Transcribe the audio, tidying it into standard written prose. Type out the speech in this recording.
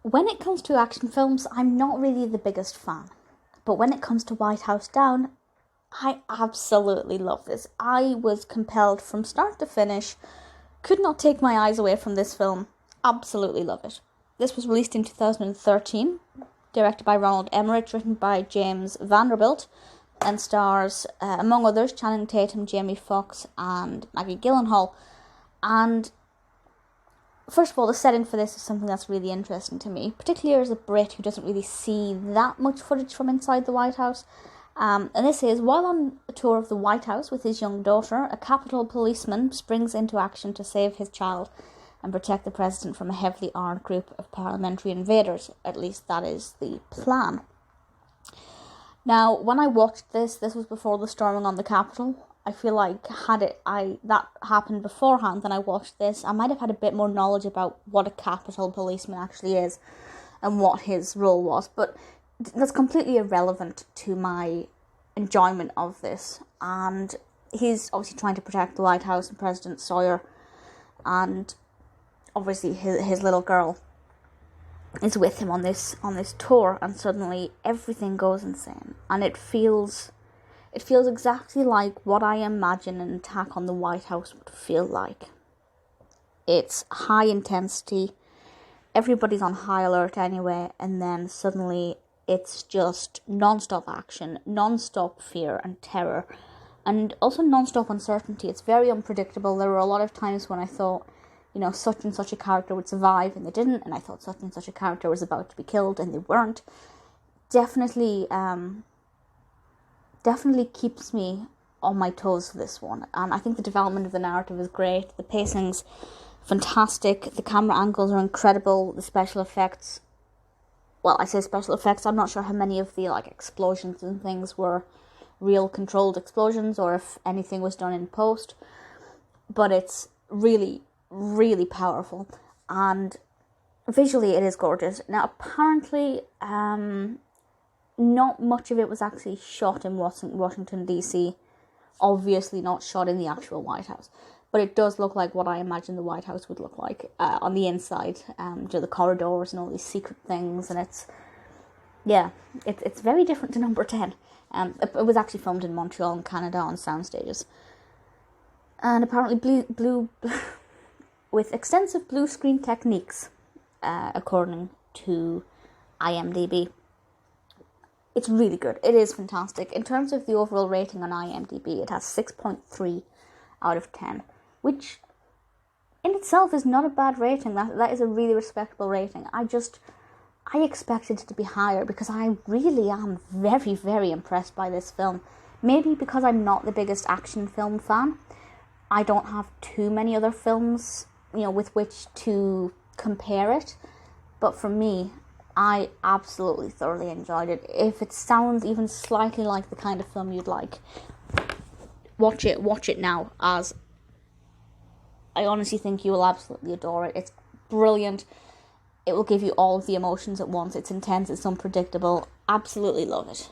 When it comes to action films, I'm not really the biggest fan. But when it comes to White House Down, I absolutely love this. I was compelled from start to finish, could not take my eyes away from this film. Absolutely love it. This was released in 2013, directed by Ronald Emmerich, written by James Vanderbilt, and stars, among others, Channing Tatum, Jamie Foxx, and Maggie Gyllenhaal. And first of all, the setting for this is something that's really interesting to me, particularly as a Brit who doesn't really see that much footage from inside the White House. And this is, while on a tour of the White House with his young daughter, a Capitol policeman springs into action to save his child and protect the president from a heavily armed group of parliamentary invaders. At least that is the plan. Now, when I watched this was before the storming on the Capitol. I feel like that happened beforehand and I watched this, I might have had a bit more knowledge about what a Capitol policeman actually is and what his role was. But that's completely irrelevant to my enjoyment of this. And he's obviously trying to protect the White House and President Sawyer, and obviously his little girl is with him on this tour, and suddenly everything goes insane, and it feels exactly like what I imagine an attack on the White House would feel like. It's high intensity, everybody's on high alert anyway, and then suddenly it's just non-stop action, non-stop fear and terror, and also non-stop uncertainty. It's very unpredictable. There were a lot of times when I thought, such and such a character would survive, and they didn't, and I thought such and such a character was about to be killed, and they weren't. Definitely keeps me on my toes for this one. And I think the development of the narrative is great. The pacing's fantastic. The camera angles are incredible. The special effects, well, I say special effects, I'm not sure how many of the explosions and things were real controlled explosions or if anything was done in post. But it's really, really powerful. And visually it is gorgeous. Now apparently, not much of it was actually shot in Washington, D.C. Obviously not shot in the actual White House. But it does look like what I imagine the White House would look like on the inside. The corridors and all these secret things. And it's very different to number 10. It was actually filmed in Montreal and Canada on sound stages. And apparently blue with extensive blue screen techniques, according to IMDb. It's really good. It is fantastic. In terms of the overall rating on IMDb, it has 6.3 out of 10, which in itself is not a bad rating. That is a really respectable rating. I expected it to be higher because I really am very, very impressed by this film. Maybe because I'm not the biggest action film fan. I don't have too many other films, with which to compare it. But for me, I absolutely thoroughly enjoyed it. If it sounds even slightly like the kind of film you'd like, watch it now, as I honestly think you will absolutely adore it. It's brilliant. It will give you all of the emotions at once. It's intense, it's unpredictable. Absolutely love it.